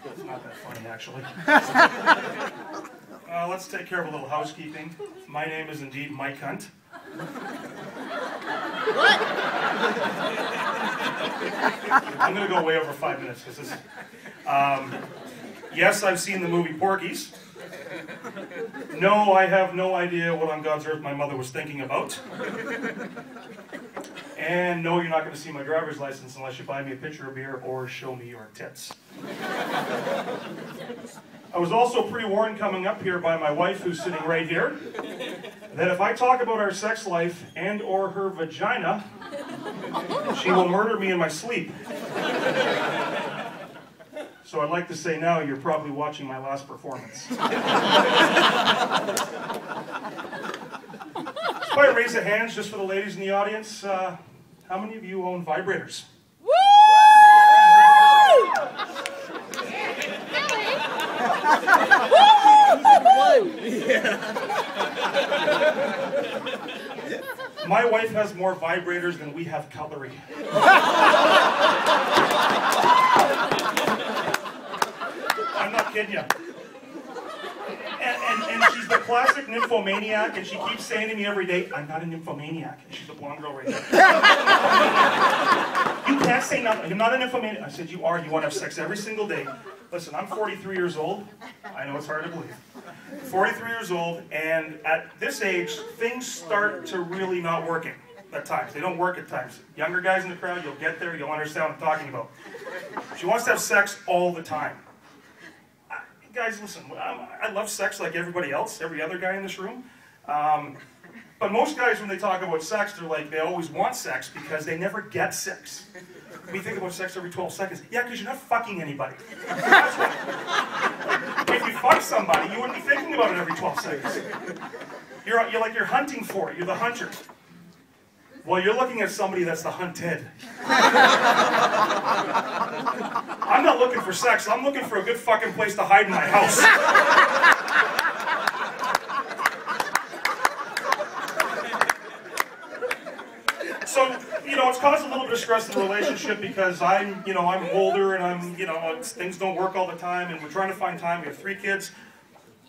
It's not that funny, actually. Let's take care of a little housekeeping. My name is indeed Mike Hunt. What? I'm going to go way over 5 minutes because this. Yes, I've seen the movie Porky's. No, I have no idea what on God's earth my mother was thinking about. And no, you're not going to see my driver's license unless you buy me a pitcher of beer or show me your tits. I was also pre-warned coming up here by my wife, who's sitting right here, that if I talk about our sex life and or her vagina, she will murder me in my sleep. So I'd like to say now, you're probably watching my last performance. So I raise a hands just for the ladies in the audience. How many of you own vibrators? Woo! My wife has more vibrators than we have cutlery. I'm not kidding you. And she's the classic nymphomaniac, and she keeps saying to me every day, I'm not a nymphomaniac. And she's a blonde girl right there. You can't say nothing. You're not a nymphomaniac. I said, you are. You want to have sex every single day. Listen, I'm 43 years old. I know it's hard to believe. 43 years old, and at this age, things start to really not working at times. They don't work at times. Younger guys in the crowd, you'll get there, you'll understand what I'm talking about. She wants to have sex all the time. Guys, listen, I love sex like everybody else, every other guy in this room. But most guys, when they talk about sex, they're like, they always want sex because they never get sex. We think about sex every 12 seconds. Yeah, because you're not fucking anybody. That's why. If you fuck somebody, you wouldn't be thinking about it every 12 seconds. You're hunting for it. You're the hunter. Well, you're looking at somebody that's the hunted. I'm not looking for sex. I'm looking for a good fucking place to hide in my house. So, it's caused a little bit of stress in the relationship because I'm older and things don't work all the time and we're trying to find time. We have 3 kids.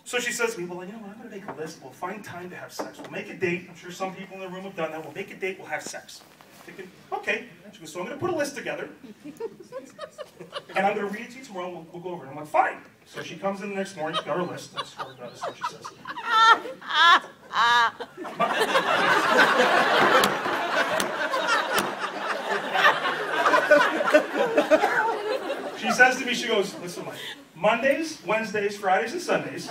So she says to me, well, I'm going to make a list. We'll find time to have sex. We'll make a date. I'm sure some people in the room have done that. We'll make a date. We'll have sex. I'm thinking, okay. She goes, so I'm going to put a list together. And I'm going to read it to you tomorrow and we'll go over it. I'm like, fine. So she comes in the next morning. She's got her list. I swear to God, that's what she says. She says to me, she goes, listen, Mike, Mondays, Wednesdays, Fridays, and Sundays,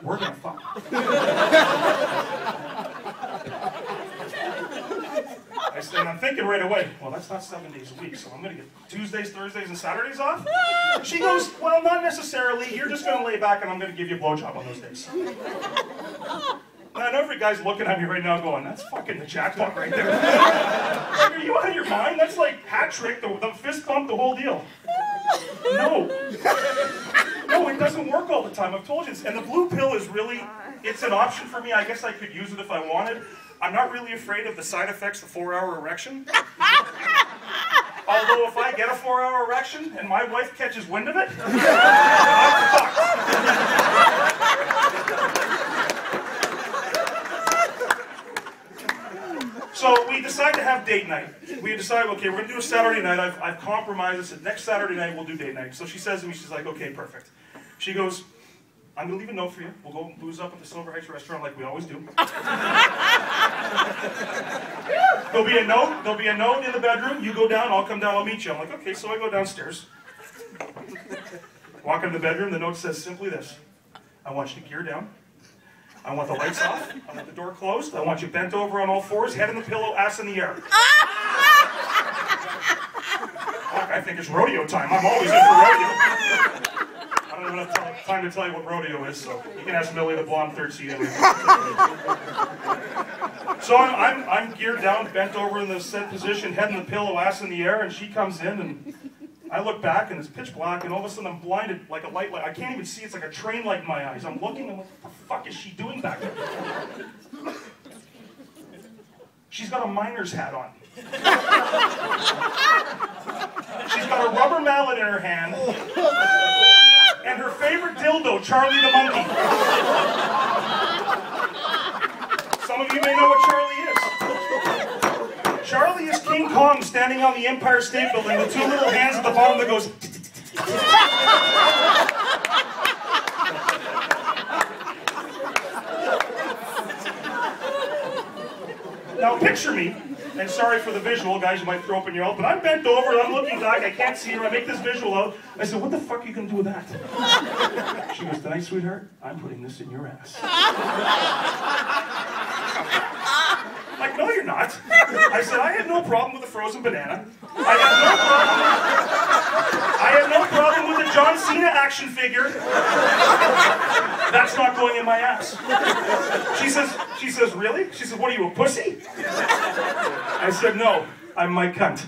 we're going to fuck. I said, I'm thinking right away, well, that's not 7 days a week, so I'm going to get Tuesdays, Thursdays, and Saturdays off? She goes, well, not necessarily. You're just going to lay back and I'm going to give you a blowjob on those days. And I know every guy's looking at me right now going, that's fucking the jackpot right there. Like, are you out of your mind? That's like hat trick, the fist bump, the whole deal. No. No, it doesn't work all the time. I've told you. And the blue pill is really, it's an option for me. I guess I could use it if I wanted. I'm not really afraid of the side effects of 4-hour erection. Although if I get a 4-hour erection and my wife catches wind of it, I'm fucked. So we decide to have date night. We decide, okay, we're going to do a Saturday night. I've compromised. I said, next Saturday night we'll do date night. So she says to me, she's like, okay, perfect. She goes, I'm going to leave a note for you. We'll go booze up at the Silver Heights restaurant like we always do. There'll be a note in the bedroom. You go down, I'll come down, I'll meet you. I'm like, okay, so I go downstairs. Walk into the bedroom, the note says simply this. I want you to gear down. I want the lights off. I want the door closed. I want you bent over on all fours, head in the pillow, ass in the air. I think it's rodeo time. I'm always in for rodeo. I don't have enough time to tell you what rodeo is, so you can ask Millie, the blonde third seat. So I'm geared down, bent over in the set position, head in the pillow, ass in the air, and she comes in, and I look back, and it's pitch black, and all of a sudden I'm blinded like a light. I can't even see. It's like a train light in my eyes. I'm looking, I'm like, what the fuck is she doing back there? She's got a miner's hat on. She's got a rubber mallet in her hand. And her favorite dildo, Charlie the monkey. Some of you may know what Charlie is. Charlie is King Kong standing on the Empire State Building with two little hands at the bottom that goes... Now picture me, and sorry for the visual, guys, you might throw up in your mouth, but I'm bent over, I'm looking back, I can't see her, I make this visual out. I said, what the fuck are you going to do with that? She goes, tonight, sweetheart, I'm putting this in your ass. Like, no, you're not. I said, I have no problem with a frozen banana. I have no problem with a John Cena action figure. That's not going in my ass. She says, really? She says, what are you, a pussy? I said, no, I'm my cunt.